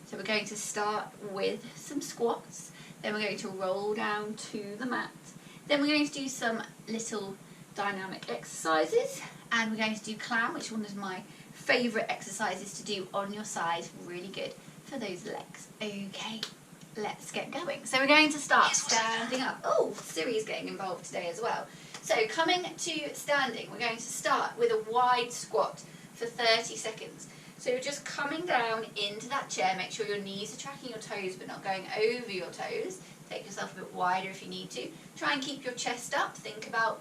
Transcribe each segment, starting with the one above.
So we're going to start with some squats, then we're going to roll down to the mat, then we're going to do some little dynamic exercises, and we're going to do clown, which is one of my favourite exercises to do on your side, really good for those legs. Okay, let's get going. So we're going to start standing up. Oh, Siri's getting involved today as well. So coming to standing, we're going to start with a wide squat for 30 seconds. So you're just coming down into that chair, make sure your knees are tracking your toes but not going over your toes. Take yourself a bit wider if you need to. Try and keep your chest up. Think about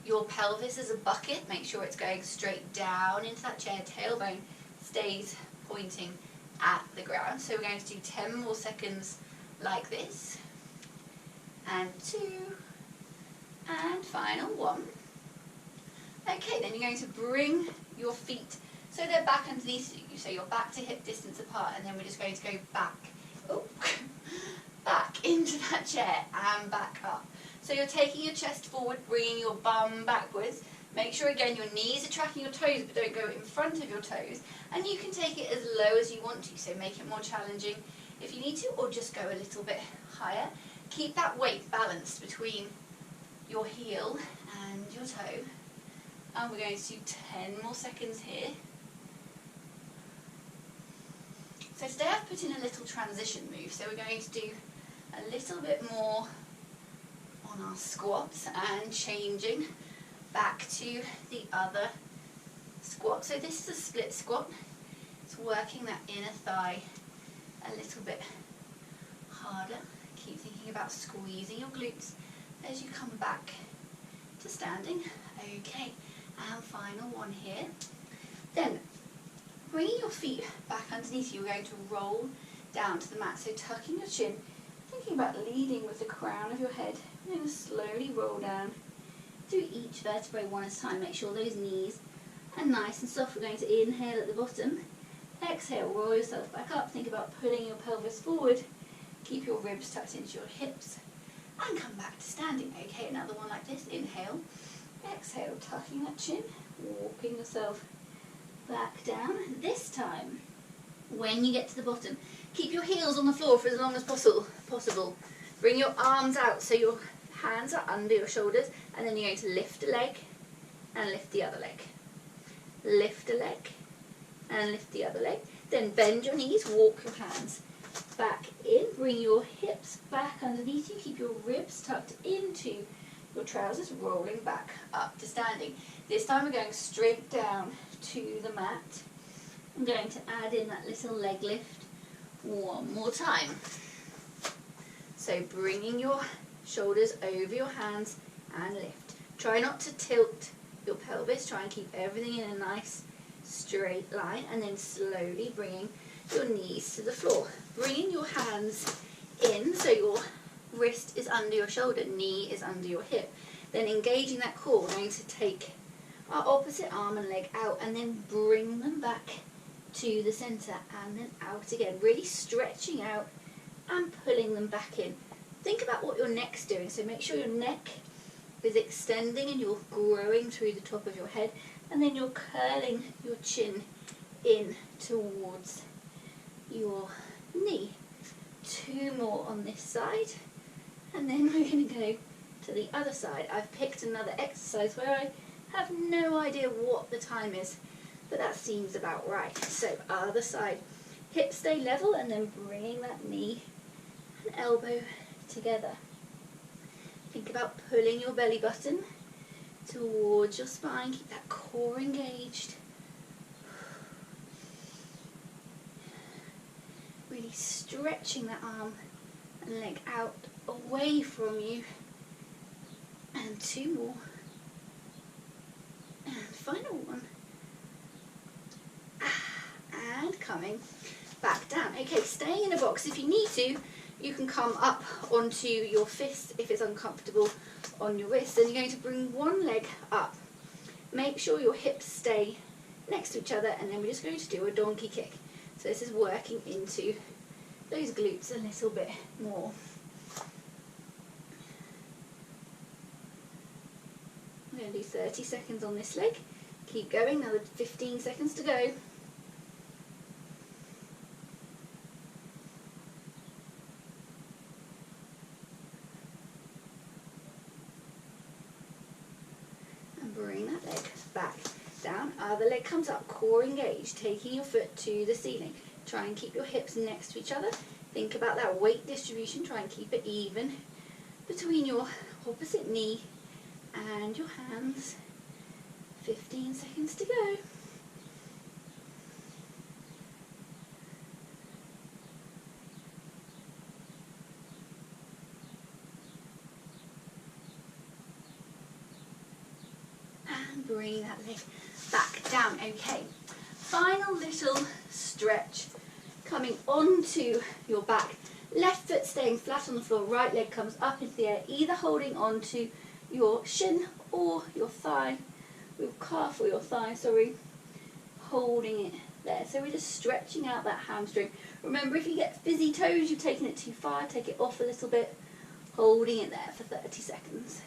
your pelvis as a bucket. Make sure it's going straight down into that chair. Tailbone stays pointing at the ground. So we're going to do 10 more seconds like this. And 2. And final 1. Okay, then you're going to bring your feet so they're back underneath you, so you're back to hip distance apart, and then we're just going to go back, back into that chair and back up. So you're taking your chest forward, bringing your bum backwards. Make sure again your knees are tracking your toes, but don't go in front of your toes. And you can take it as low as you want to, so make it more challenging if you need to, or just go a little bit higher. Keep that weight balanced between your heel and your toe. And we're going to do 10 more seconds here. So today I've put in a little transition move, so we're going to do a little bit more on our squats and changing back to the other squat. So this is a split squat. It's working that inner thigh a little bit harder. Keep thinking about squeezing your glutes as you come back to standing. Okay, and final one here. Then bringing your feet back underneath you, we're going to roll down to the mat. So tucking your chin, thinking about leading with the crown of your head. You're going to slowly roll down through each vertebrae one at a time. Make sure those knees are nice and soft. We're going to inhale at the bottom. Exhale, roll yourself back up. Think about pulling your pelvis forward. Keep your ribs tucked into your hips. And come back to standing. Okay, another one like this. Inhale. Exhale, tucking that chin. Walking yourself back down. This time, when you get to the bottom, keep your heels on the floor for as long as possible. Bring your arms out so your hands are under your shoulders, and then you're going to lift a leg and lift the other leg. Lift a leg and lift the other leg. Then bend your knees, walk your hands back in, bring your hips back underneath you, keep your ribs tucked into your trousers, rolling back up to standing. This time we're going straight down to the mat. I'm going to add in that little leg lift one more time. So bringing your shoulders over your hands and lift. Try not to tilt your pelvis, try and keep everything in a nice straight line, and then slowly bringing your knees to the floor. Bringing your hands in so your wrist is under your shoulder, knee is under your hip. Then engaging that core, we're going to take our opposite arm and leg out and then bring them back to the centre and then out again. Really stretching out and pulling them back in. Think about what your neck's doing, so make sure your neck is extending and you're growing through the top of your head, and then you're curling your chin in towards your knee. 2 more on this side, and then we're going to go to the other side. I've picked another exercise where I have no idea what the time is, but that seems about right. So other side, hips stay level, and then bringing that knee and elbow together. Think about pulling your belly button towards your spine, keep that core engaged. Really stretching that arm and leg out away from you. And 2 more. And final one. And coming back down. Okay, staying in a box. If you need to, you can come up onto your fist if it's uncomfortable on your wrist. And you're going to bring one leg up. Make sure your hips stay next to each other, and then we're just going to do a donkey kick. So this is working into those glutes a little bit more. I'm going to do 30 seconds on this leg. Keep going, another 15 seconds to go. back down, other leg comes up, core engaged, taking your foot to the ceiling. Try and keep your hips next to each other. Think about that weight distribution, try and keep it even between your opposite knee and your hands. 15 seconds to go. And bring that leg back down. Okay, final little stretch, coming onto your back. Left foot staying flat on the floor, right leg comes up into the air, either holding onto your shin or your thigh, your calf or your thigh, sorry, holding it there. So we're just stretching out that hamstring. Remember, if you get fizzy toes, you've taken it too far, take it off a little bit, holding it there for 30 seconds.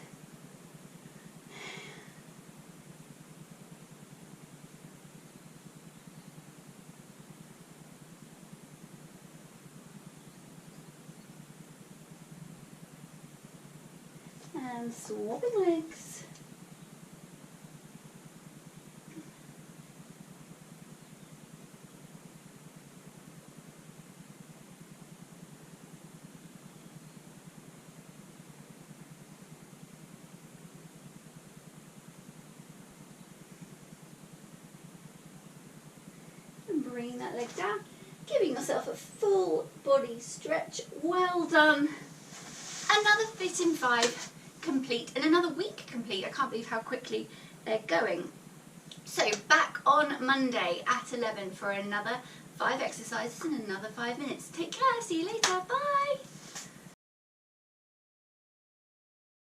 And swapping legs. And bring that leg down, giving yourself a full body stretch. Well done. Another Fit in 5 complete and another week complete. I can't believe how quickly they're going. So back on Monday at 11 for another 5 exercises and another 5 minutes. Take care, see you later, bye.